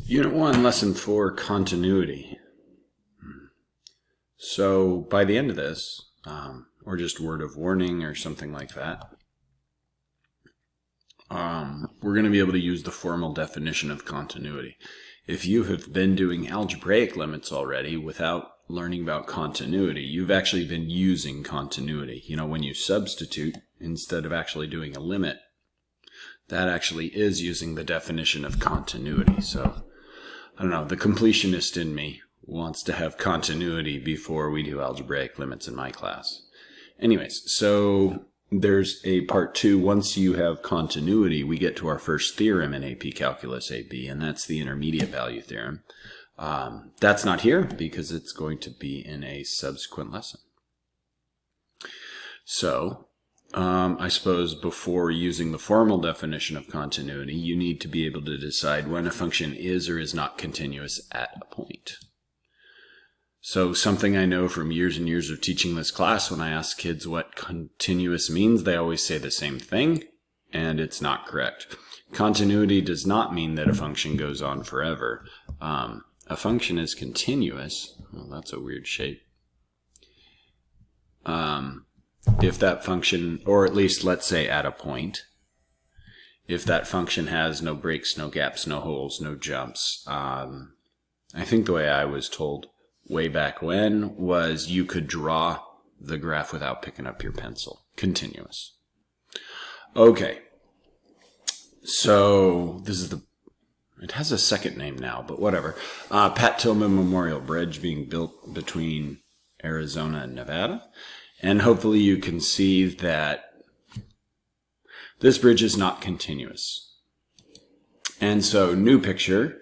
Unit 1, Lesson 4, Continuity. So by the end of this, or just word of warning or something like that, we're going to be able to use the formal definition of continuity. If you have been doing algebraic limits already without learning about continuity, you've actually been using continuity. You know, when you substitute instead of actually doing a limit, that actually is using the definition of continuity. So, I don't know, the completionist in me wants to have continuity before we do algebraic limits in my class. Anyways, so there's a part 2. Once you have continuity, we get to our first theorem in AP Calculus AB, and that's the intermediate value theorem. That's not here because it's going to be in a subsequent lesson. So, I suppose before using the formal definition of continuity, you need to be able to decide when a function is or is not continuous at a point. So something I know from years and years of teaching this class, when I ask kids what continuous means, they always say the same thing, and it's not correct. Continuity does not mean that a function goes on forever. A function is continuous. Well, that's a weird shape. If that function, or at least let's say at a point, if that function has no breaks, no gaps, no holes, no jumps, I think the way I was told way back when was you could draw the graph without picking up your pencil. Continuous. Okay. So this is it has a second name now, but whatever. Pat Tillman Memorial Bridge being built between Arizona and Nevada. And hopefully you can see that this bridge is not continuous. And so new picture,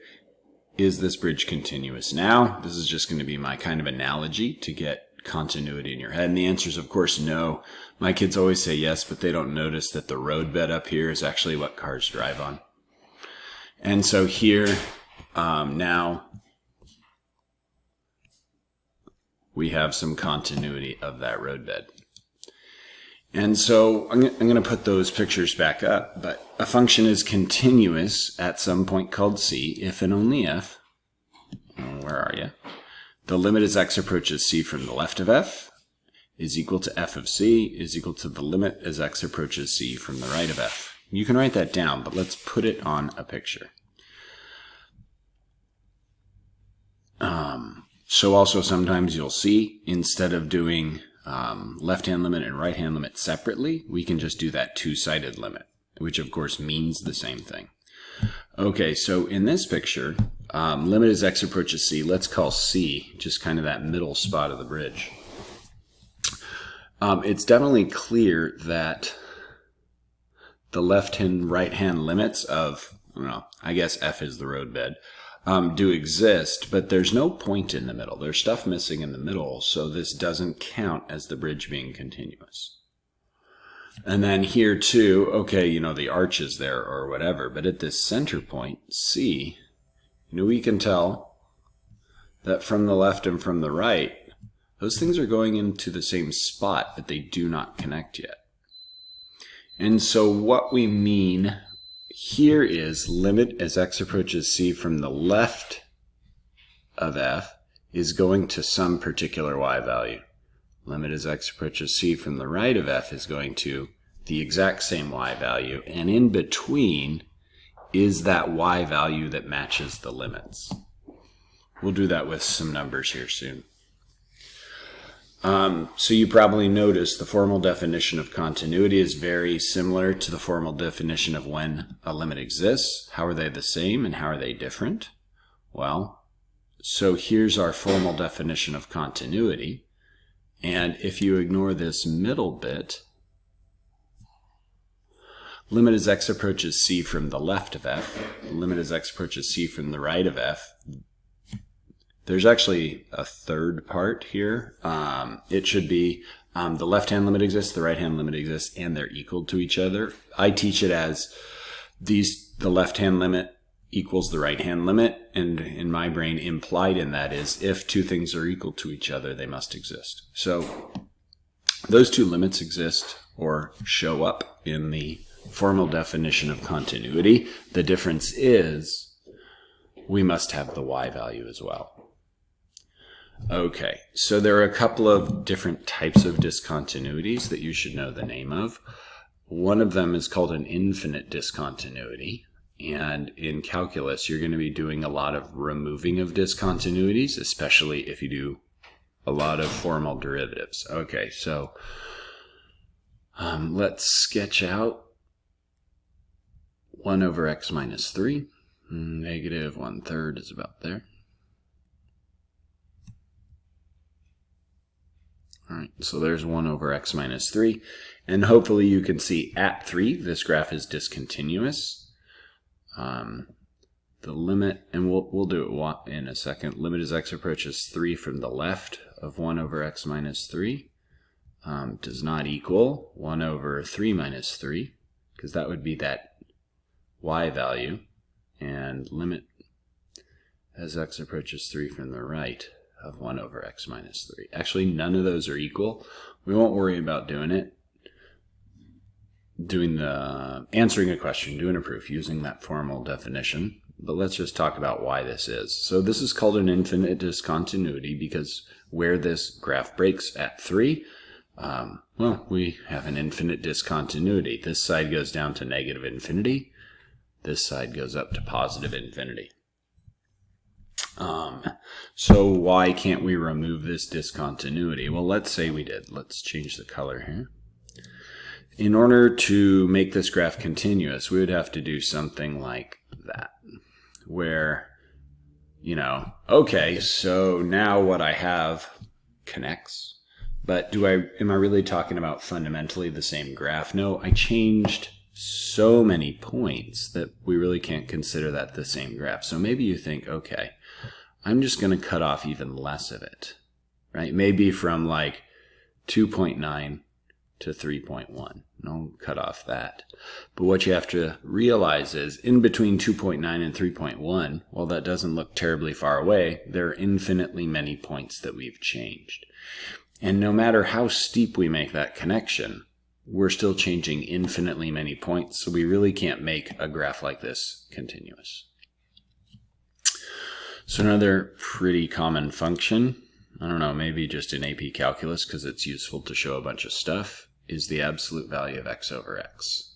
is this bridge continuous now? This is just going to be my kind of analogy to get continuity in your head. And the answer is, of course, no. My kids always say yes, but they don't notice that the roadbed up here is actually what cars drive on. And so here, now, we have some continuity of that roadbed. And so I'm going to put those pictures back up, but a function is continuous at some point called c if and only if, where are you? The limit as x approaches c from the left of f is equal to f of c is equal to the limit as x approaches c from the right of f. You can write that down, but let's put it on a picture. So also sometimes you'll see, instead of doing left-hand limit and right-hand limit separately, we can just do that two-sided limit, which of course means the same thing. Okay, so in this picture, limit as x approaches c, let's call c just kind of that middle spot of the bridge. It's definitely clear that the left and right-hand limits of, I guess f is the roadbed, do exist, but there's no point in the middle. There's stuff missing in the middle, so this doesn't count as the bridge being continuous. And then here too, okay, the arch is there or whatever, but at this center point, C, we can tell that from the left and from the right, those things are going into the same spot, but they do not connect yet. And so what we mean here is limit as x approaches c from the left of f is going to some particular y value. Limit as x approaches c from the right of f is going to the exact same y value, and in between is that y value that matches the limits. We'll do that with some numbers here soon. So you probably noticed the formal definition of continuity is very similar to the formal definition of when a limit exists. How are they the same and how are they different? Well, so here's our formal definition of continuity. And if you ignore this middle bit, limit as x approaches c from the left of f, limit as x approaches c from the right of f, there's actually a third part here. It should be the left-hand limit exists, the right-hand limit exists, and they're equal to each other. I teach it as the left-hand limit equals the right-hand limit, and in my brain implied in that is if two things are equal to each other, they must exist. So those two limits exist or show up in the formal definition of continuity. The difference is we must have the y value as well. Okay, so there are a couple of different types of discontinuities that you should know the name of. One of them is called an infinite discontinuity. And in calculus, you're going to be doing a lot of removing of discontinuities, especially if you do a lot of formal derivatives. Okay, so let's sketch out 1 over x minus 3. Negative 1/3 is about there. All right, so there's 1 over x minus 3. And hopefully you can see at 3, this graph is discontinuous. The limit, and we'll do it in a second, limit as x approaches 3 from the left of 1 over x minus 3 does not equal 1 over 3 minus 3, because that would be that y value, and limit as x approaches 3 from the right of 1 over x minus 3. Actually, none of those are equal. We won't worry about doing it. Answering a question, doing a proof using that formal definition. But let's just talk about why this is. So this is called an infinite discontinuity because where this graph breaks at 3, well, we have an infinite discontinuity. This side goes down to negative infinity. This side goes up to positive infinity. So why can't we remove this discontinuity? Well, let's say we did. Let's change the color here. In order to make this graph continuous, we would have to do something like that, where, okay, so now what I have connects, but am I really talking about fundamentally the same graph? No, I changed so many points that we really can't consider that the same graph. So maybe you think, okay, I'm just going to cut off even less of it, right? Maybe from like 2.9 to 3.1. No, cut off that. But what you have to realize is in between 2.9 and 3.1, while that doesn't look terribly far away, there are infinitely many points that we've changed. And no matter how steep we make that connection, we're still changing infinitely many points, so we really can't make a graph like this continuous. So another pretty common function, I don't know, maybe just in AP Calculus because it's useful to show a bunch of stuff, is the absolute value of x over x.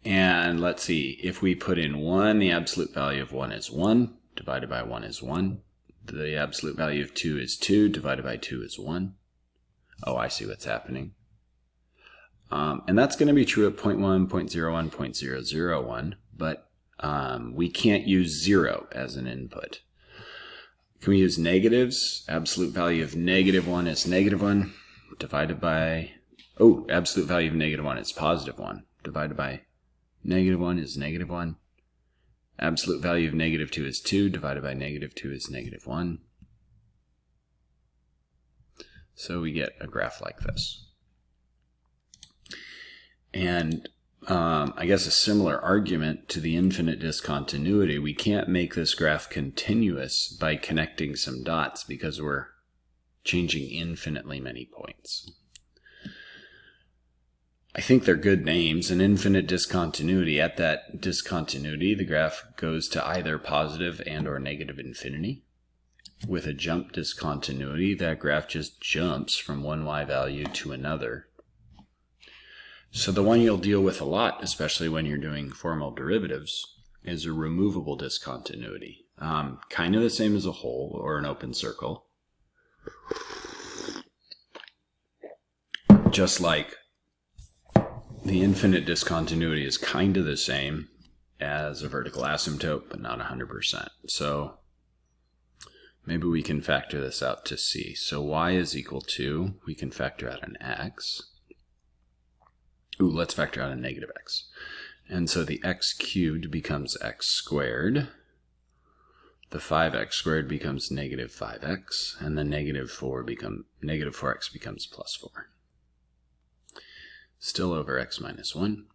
And let's see, if we put in 1, the absolute value of 1 is 1, divided by 1 is 1. The absolute value of 2 is 2, divided by 2 is 1. Oh, I see what's happening. And that's going to be true at 0.1, 0.01, 0.001, but we can't use 0 as an input. Can we use negatives? Absolute value of negative 1 is negative 1, divided by, absolute value of negative 1 is positive 1, divided by negative 1 is negative 1. Absolute value of negative 2 is 2, divided by negative 2 is negative 1. So we get a graph like this. And I guess a similar argument to the infinite discontinuity, we can't make this graph continuous by connecting some dots because we're changing infinitely many points. I think they're good names. An infinite discontinuity, at that discontinuity, the graph goes to either positive and or negative infinity. With a jump discontinuity, that graph just jumps from one y value to another. So the one you'll deal with a lot, especially when you're doing formal derivatives, is a removable discontinuity. Kind of the same as a hole or an open circle. Just like the infinite discontinuity is kind of the same as a vertical asymptote, but not 100%. So maybe we can factor this out to see. So y is equal to, we can factor out an x. Let's factor out a negative x. And so the x cubed becomes x squared. The 5x squared becomes negative 5x. And the negative 4x becomes plus 4. Still over x minus 1.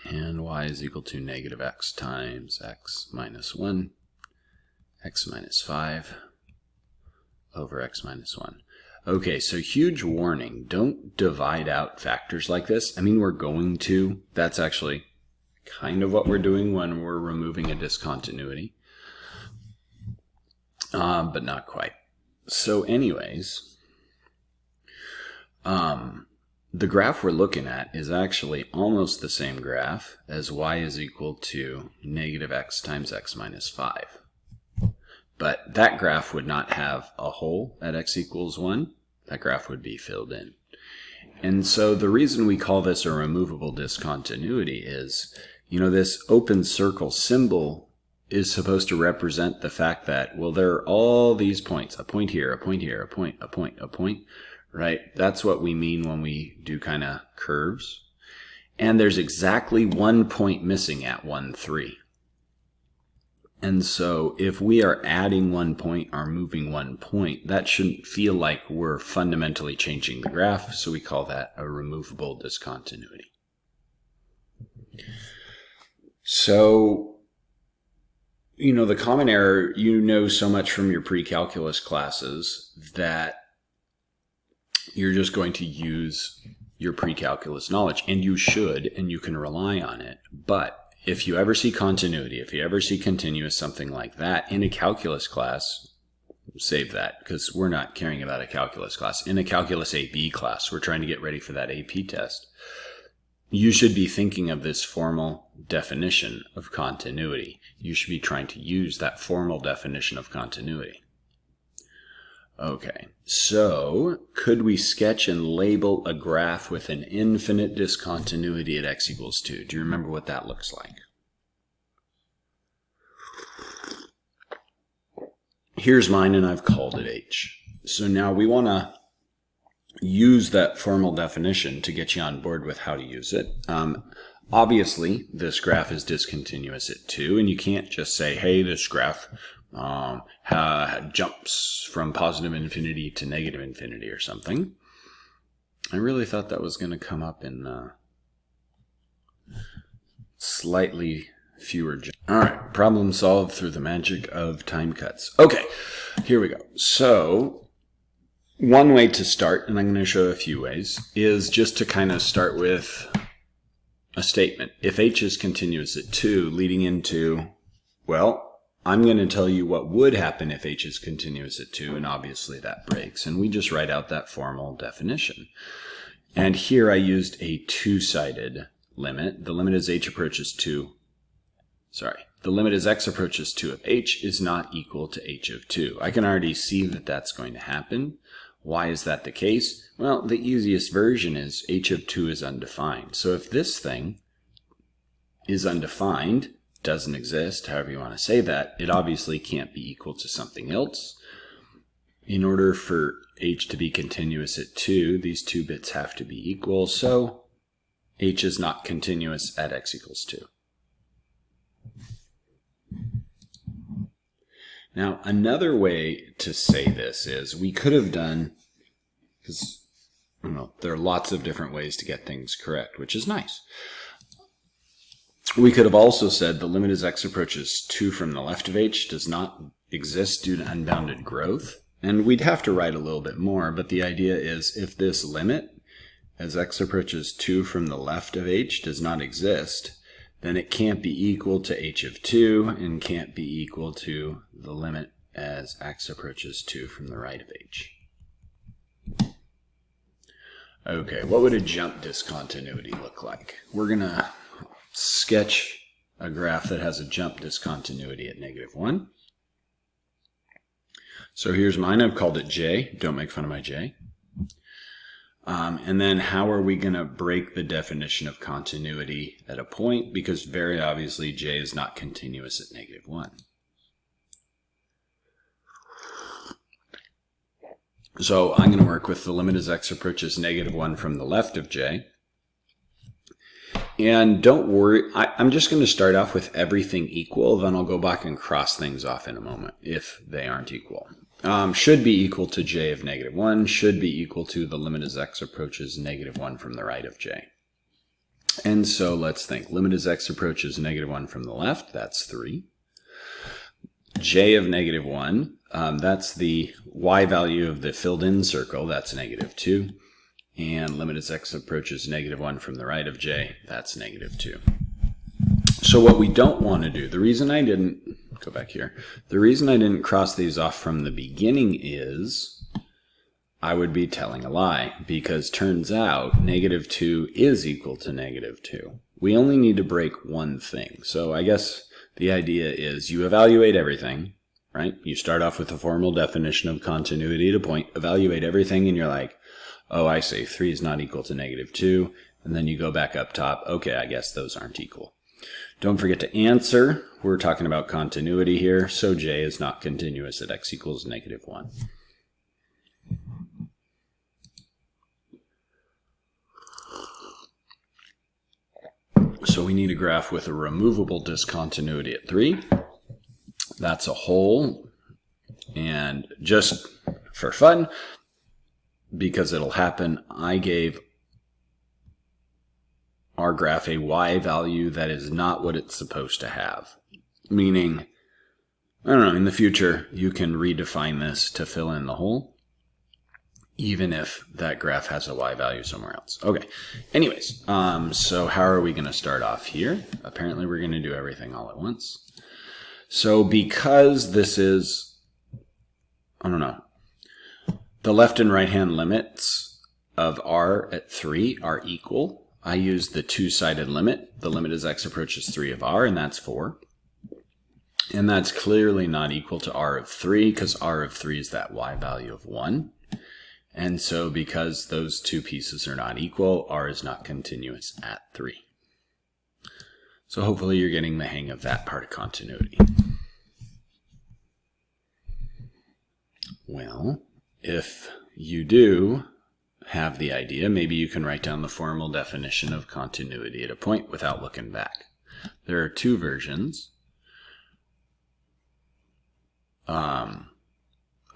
And y is equal to negative x times x minus 1. X minus 5 over x minus 1. Okay, so huge warning. Don't divide out factors like this. I mean, we're going to. That's actually kind of what we're doing when we're removing a discontinuity, but not quite. So anyways, the graph we're looking at is actually almost the same graph as y is equal to negative x times x minus 5. But that graph would not have a hole at x equals 1. That graph would be filled in. And so the reason we call this a removable discontinuity is, this open circle symbol is supposed to represent the fact that, well, there are all these points, a point here, a point here, a point, a point, a point, right? That's what we mean when we do kind of curves. And there's exactly 1 point missing at 1, 3. And so if we are adding 1 point or moving 1 point, that shouldn't feel like we're fundamentally changing the graph, so we call that a removable discontinuity. So, the common error, so much from your pre-calculus classes that you're just going to use your pre-calculus knowledge, and you should, and you can rely on it. But if you ever see continuity, if you ever see continuous, something like that in a calculus class, save that, because we're not caring about a calculus class. In a calculus AB class, we're trying to get ready for that AP test. You should be thinking of this formal definition of continuity. You should be trying to use that formal definition of continuity. Okay, so could we sketch and label a graph with an infinite discontinuity at x equals 2? Do you remember what that looks like? Here's mine, and I've called it h. So now we want to use that formal definition to get you on board with how to use it. Obviously, this graph is discontinuous at 2, and you can't just say, hey, this graph jumps from positive infinity to negative infinity or something. I really thought that was going to come up in slightly fewer jumps. All right, problem solved through the magic of time cuts. Okay, here we go. So one way to start, and I'm going to show a few ways, is just to kind of start with a statement. If h is continuous at 2, leading into, well, I'm going to tell you what would happen if h is continuous at 2, and obviously that breaks. And we just write out that formal definition. And here I used a two-sided limit. The limit as h approaches 2. The limit as x approaches 2 of h is not equal to h of 2. I can already see that that's going to happen. Why is that the case? Well, the easiest version is h of 2 is undefined. So if this thing is undefined, doesn't exist, however you want to say that, it obviously can't be equal to something else. In order for h to be continuous at 2, these two bits have to be equal, so h is not continuous at x equals 2. Now, another way to say this is we could have done, because there are lots of different ways to get things correct, which is nice. We could have also said the limit as x approaches 2 from the left of h does not exist due to unbounded growth. And we'd have to write a little bit more, but the idea is if this limit as x approaches 2 from the left of h does not exist, then it can't be equal to h of 2 and can't be equal to the limit as x approaches 2 from the right of h. Okay, what would a jump discontinuity look like? We're going to sketch a graph that has a jump discontinuity at -1. So here's mine. I've called it J. Don't make fun of my J. And then how are we going to break the definition of continuity at a point? Because very obviously J is not continuous at -1. So I'm going to work with the limit as x approaches -1 from the left of J. And don't worry, I'm just going to start off with everything equal, then I'll go back and cross things off in a moment if they aren't equal. Should be equal to J of -1, should be equal to the limit as x approaches -1 from the right of J. And so let's think, limit as x approaches -1 from the left, that's 3. J of -1, that's the y value of the filled in circle, that's -2. And limit as x approaches -1 from the right of J, that's -2. So what we don't want to do, the reason I didn't cross these off from the beginning is I would be telling a lie, because turns out -2 is equal to -2. We only need to break one thing. So I guess the idea is you evaluate everything, right? You start off with a formal definition of continuity at a point, evaluate everything, and you're like, oh, I say 3 is not equal to -2. And then you go back up top. Okay, I guess those aren't equal. Don't forget to answer. We're talking about continuity here. So J is not continuous at x equals -1. So we need a graph with a removable discontinuity at 3. That's a hole. And just for fun, because it'll happen, I gave our graph a y value that is not what it's supposed to have. Meaning, I don't know, in the future, you can redefine this to fill in the hole, even if that graph has a y value somewhere else. Okay, anyways, so how are we going to start off here? Apparently we're going to do everything all at once. So because this is, I don't know, the left and right hand limits of r at 3 are equal, I use the two-sided limit. The limit as x approaches 3 of r, and that's 4. And that's clearly not equal to r of 3, because r of 3 is that y value of 1. And so because those two pieces are not equal, r is not continuous at 3. So hopefully you're getting the hang of that part of continuity. Well, if you do have the idea, maybe you can write down the formal definition of continuity at a point without looking back. There are two versions. A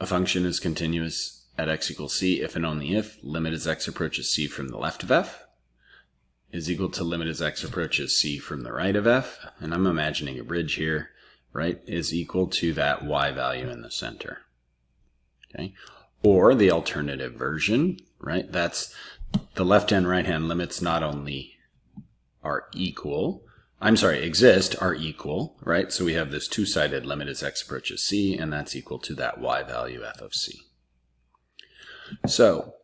function is continuous at x equals c if and only if limit as x approaches c from the left of f is equal to limit as x approaches c from the right of f, and I'm imagining a bridge here, right, is equal to that y value in the center. Okay? Or the alternative version, right, that's the left and right hand limits not only are equal, exist, are equal, right? So we have this two-sided limit as x approaches c, and that's equal to that y value f of c. So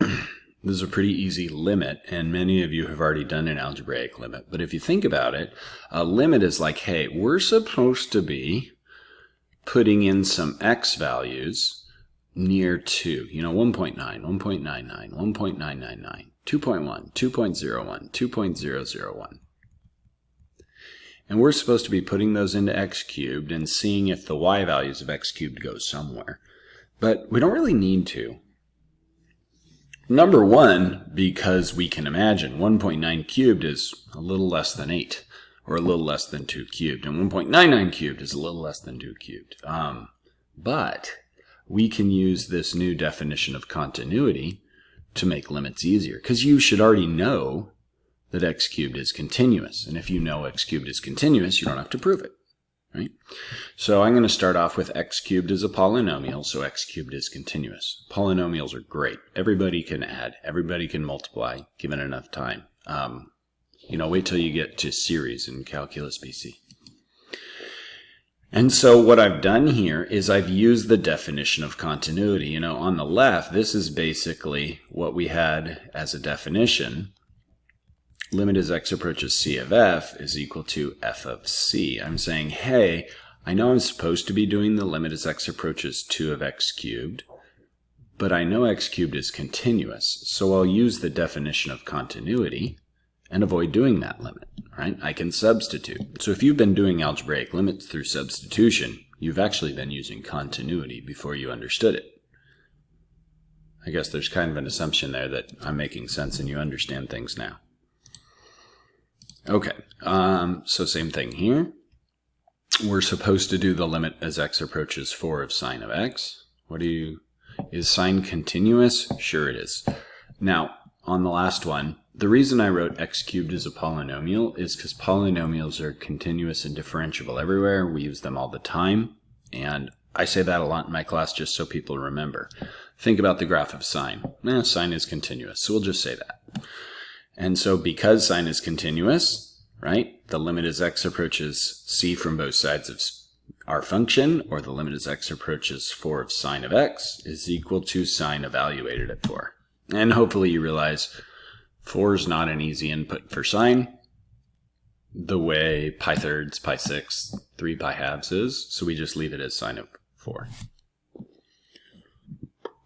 this is a pretty easy limit, and many of you have already done an algebraic limit. But if you think about it, a limit is like, hey, we're supposed to be putting in some x values near 2, 1.9, 1.99, 1.999, 2.1, 2.01, 2.001. And we're supposed to be putting those into x cubed and seeing if the y values of x cubed go somewhere. But we don't really need to. Number one, because we can imagine 1.9 cubed is a little less than 8, or a little less than 2 cubed, and 1.99 cubed is a little less than 2 cubed. But we can use this new definition of continuity to make limits easier, because you should already know that x cubed is continuous. And if you know x cubed is continuous, you don't have to prove it, right? So I'm going to start off with x cubed as a polynomial, so x cubed is continuous. Polynomials are great. Everybody can add, everybody can multiply, given enough time. Wait till you get to series in Calculus BC. And so what I've done here is I've used the definition of continuity. On the left, this is basically what we had as a definition. Limit as x approaches c of f is equal to f of c. I'm saying, hey, I know I'm supposed to be doing the limit as x approaches 2 of x cubed, but I know x cubed is continuous, so I'll use the definition of continuity and avoid doing that limit, right? I can substitute. So if you've been doing algebraic limits through substitution, you've actually been using continuity before you understood it. I guess there's kind of an assumption there that I'm making sense and you understand things now. Okay, so same thing here. We're supposed to do the limit as x approaches 4 of sine of x. Is sine continuous? Sure it is. Now, on the last one, the reason I wrote x cubed as a polynomial is because polynomials are continuous and differentiable everywhere. We use them all the time, and I say that a lot in my class just so people remember. Think about the graph of sine. Sine is continuous, so we'll just say that. And so because sine is continuous, right? The limit as x approaches c from both sides of our function, or the limit as x approaches 4 of sine of x, is equal to sine evaluated at 4. And hopefully you realize 4 is not an easy input for sine, the way pi thirds, pi sixths, 3 pi halves is, so we just leave it as sine of 4.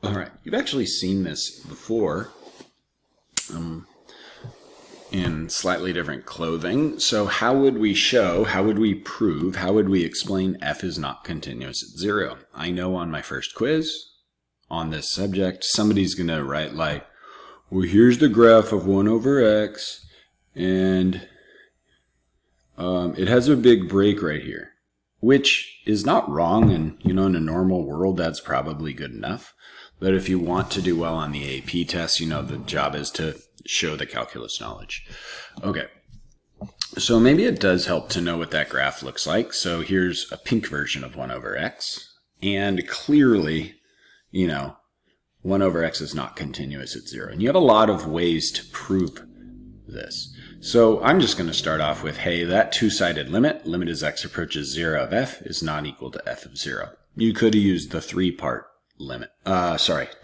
All right, you've actually seen this before in slightly different clothing. So how would we show, how would we prove, how would we explain f is not continuous at 0? I know on my first quiz on this subject, somebody's going to write like, well, here's the graph of 1 over x, and it has a big break right here, which is not wrong, and in a normal world that's probably good enough. But if you want to do well on the AP test, the job is to show the calculus knowledge. Okay, so maybe it does help to know what that graph looks like. So here's a pink version of 1 over x, and clearly, 1 over x is not continuous at 0. And you have a lot of ways to prove this. So I'm just going to start off with, hey, that two-sided limit as x approaches 0 of f, is not equal to f of 0. You could have used the three-part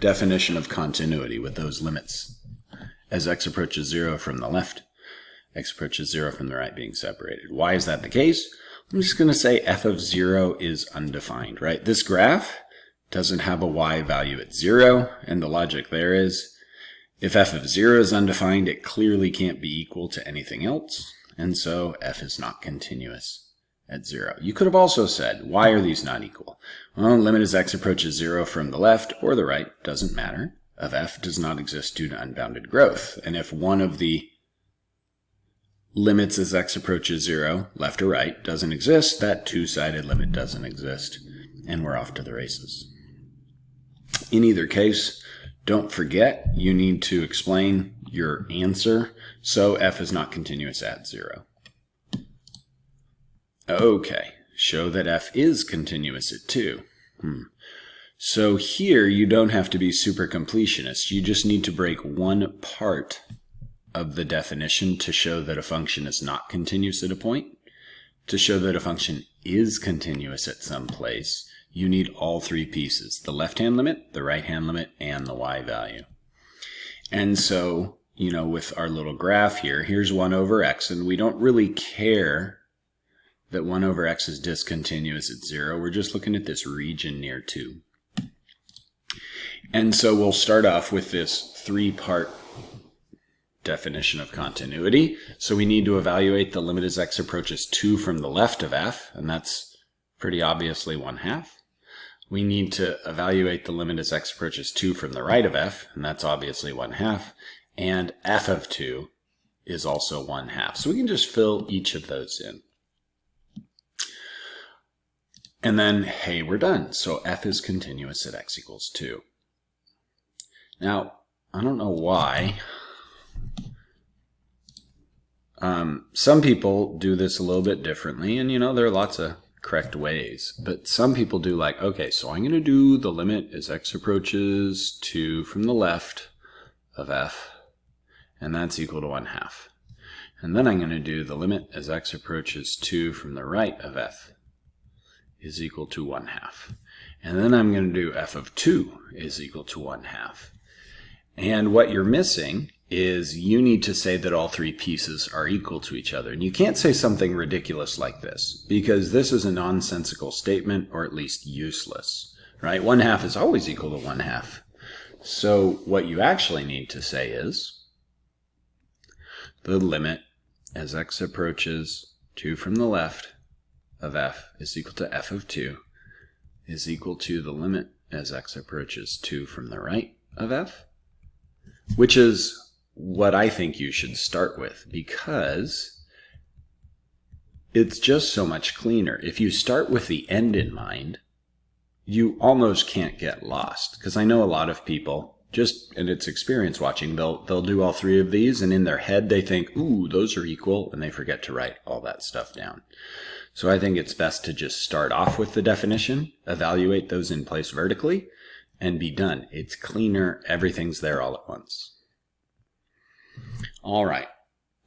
definition of continuity with those limits. As x approaches 0 from the left, x approaches 0 from the right being separated. Why is that the case? I'm just going to say f of 0 is undefined, right? This graph doesn't have a y value at 0, and the logic there is, if f of 0 is undefined, it clearly can't be equal to anything else, and so f is not continuous at 0. You could have also said, why are these not equal? Well, limit as x approaches 0 from the left or the right, doesn't matter, of f does not exist due to unbounded growth. And if one of the limits as x approaches 0, left or right, doesn't exist, that two-sided limit doesn't exist, and we're off to the races. In either case, don't forget, you need to explain your answer, so f is not continuous at 0. Okay, show that f is continuous at 2. So here, you don't have to be super completionist. You just need to break one part of the definition to show that a function is not continuous at a point. To show that a function is continuous at some place, you need all three pieces: the left-hand limit, the right-hand limit, and the y value. And so, with our little graph here, here's 1 over x, and we don't really care that 1 over x is discontinuous at 0. We're just looking at this region near 2. And so we'll start off with this three-part definition of continuity. So we need to evaluate the limit as x approaches 2 from the left of f, and that's pretty obviously 1/2. We need to evaluate the limit as x approaches 2 from the right of f, and that's obviously 1/2. And f of 2 is also 1/2. So we can just fill each of those in. And then, hey, we're done. So f is continuous at x equals 2. Now, I don't know why. Some people do this a little bit differently, and there are lots of correct ways. But some people do like, okay, so I'm going to do the limit as x approaches 2 from the left of f, and that's equal to 1/2. And then I'm going to do the limit as x approaches 2 from the right of f is equal to 1/2. And then I'm going to do f of 2 is equal to 1/2. And what you're missing is you need to say that all three pieces are equal to each other. And you can't say something ridiculous like this, because this is a nonsensical statement, or at least useless, right? 1/2 is always equal to 1/2. So what you actually need to say is the limit as x approaches 2 from the left of f is equal to f of 2 is equal to the limit as x approaches 2 from the right of f, which is what I think you should start with, because it's just so much cleaner. If you start with the end in mind, you almost can't get lost, because I know a lot of people, just in its experience watching, they'll do all three of these, and in their head they think, ooh, those are equal, and they forget to write all that stuff down. So I think it's best to just start off with the definition, evaluate those in place vertically, and be done. It's cleaner, everything's there all at once. All right,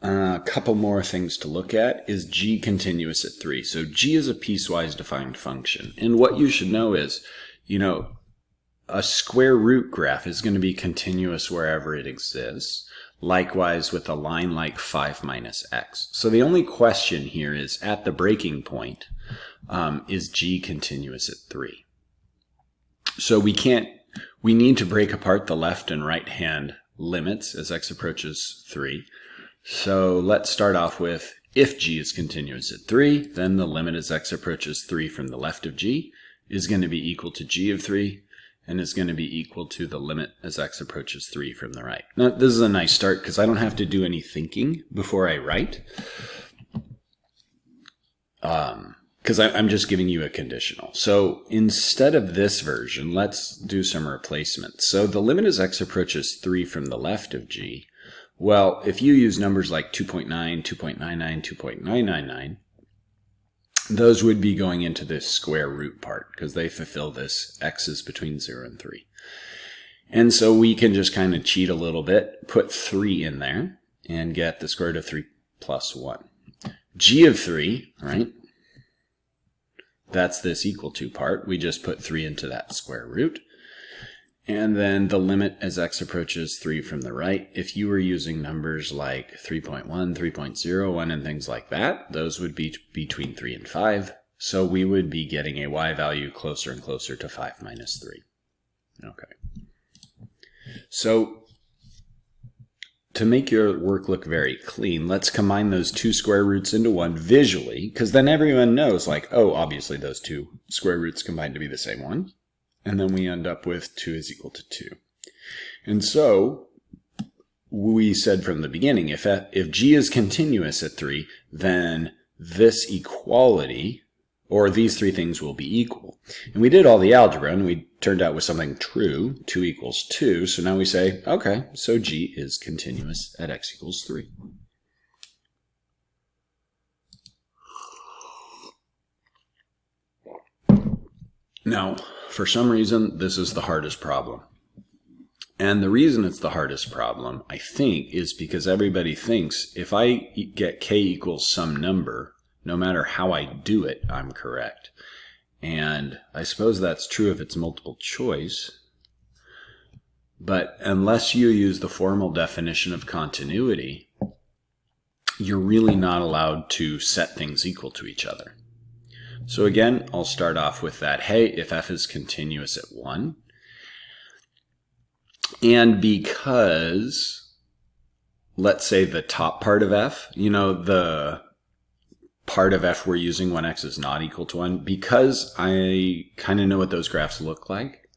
A couple more things to look at is g continuous at 3. So g is a piecewise defined function. And what you should know is, a square root graph is going to be continuous wherever it exists. Likewise with a line like 5 minus x. So the only question here is, at the breaking point, is g continuous at 3? So we need to break apart the left and right hand limits as x approaches 3. So let's start off with, if g is continuous at 3, then the limit as x approaches 3 from the left of g is going to be equal to g of 3, and is going to be equal to the limit as x approaches 3 from the right. Now, this is a nice start because I don't have to do any thinking before I write, because I'm just giving you a conditional. So instead of this version, let's do some replacements. So the limit as x approaches 3 from the left of g, well, if you use numbers like 2.9, 2.99, 2.999, those would be going into this square root part because they fulfill this x's between 0 and 3. And so we can just kind of cheat a little bit, put 3 in there, and get the square root of 3 plus 1. G of 3, right? That's this equal to part. We just put 3 into that square root. And then the limit as x approaches 3 from the right, if you were using numbers like 3.1, 3.01, and things like that, those would be between 3 and 5. So we would be getting a y value closer and closer to 5 minus 3. Okay. So to make your work look very clean, let's combine those two square roots into one visually, because then everyone knows, like, oh, obviously those two square roots combine to be the same one. And then we end up with 2 is equal to 2. And so we said from the beginning, if g is continuous at 3, then this equality, or these three things, will be equal. And we did all the algebra, and we turned out with something true, 2 equals 2. So now we say, okay, so g is continuous at x equals 3. Now, for some reason, this is the hardest problem. And the reason it's the hardest problem, I think, is because everybody thinks if I get k equals some number, no matter how I do it, I'm correct. And I suppose that's true if it's multiple choice. But unless you use the formal definition of continuity, you're really not allowed to set things equal to each other. So again, I'll start off with that. Hey, if f is continuous at 1, and because, let's say the top part of f, the part of f we're using when x is not equal to 1, because I kind of know what those graphs look like,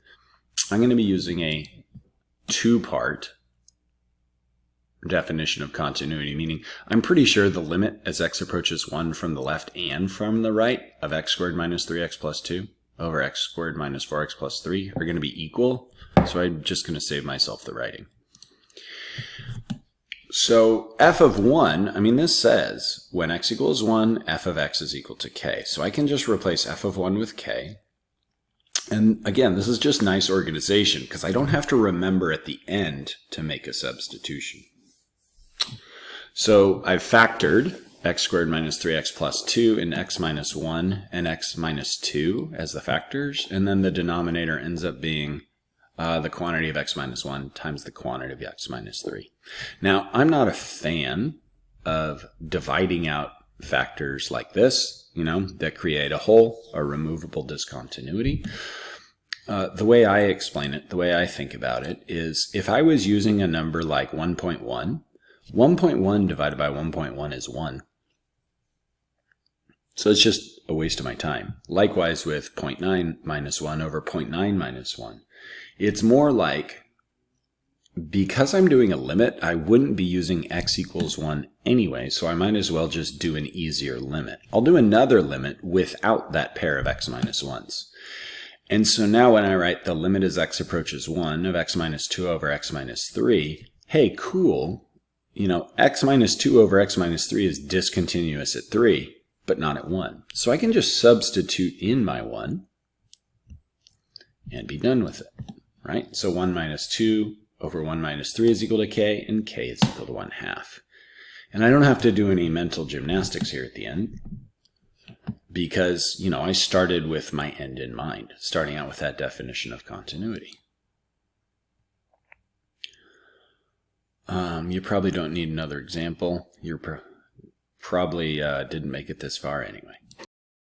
I'm going to be using a two-part definition of continuity, meaning I'm pretty sure the limit as x approaches 1 from the left and from the right of x squared minus 3x plus 2 over x squared minus 4x plus 3 are going to be equal. So I'm just going to save myself the writing. So f of 1, this says when x equals 1, f of x is equal to k. So I can just replace f of 1 with k. And again, this is just nice organization because I don't have to remember at the end to make a substitution. So I've factored x squared minus 3x plus 2 and x minus 1 and x minus 2 as the factors. And then the denominator ends up being the quantity of x minus 1 times the quantity of x minus 3. Now, I'm not a fan of dividing out factors like this, that create a hole, a removable discontinuity. The way I explain it, the way I think about it, is if I was using a number like 1.1, 1.1 divided by 1.1 is 1. So it's just a waste of my time. Likewise with 0.9 minus 1 over 0.9 minus 1. It's more like, because I'm doing a limit, I wouldn't be using x equals 1 anyway, so I might as well just do an easier limit. I'll do another limit without that pair of x minus 1s. And so now when I write the limit as x approaches 1 of x minus 2 over x minus 3, hey, cool. X minus 2 over x minus 3 is discontinuous at 3, but not at 1. So I can just substitute in my 1 and be done with it, right? So 1 minus 2 over 1 minus 3 is equal to k, and k is equal to 1/2. And I don't have to do any mental gymnastics here at the end because, you know, I started with my end in mind, starting out with that definition of continuity. You probably don't need another example. You're probably didn't make it this far anyway.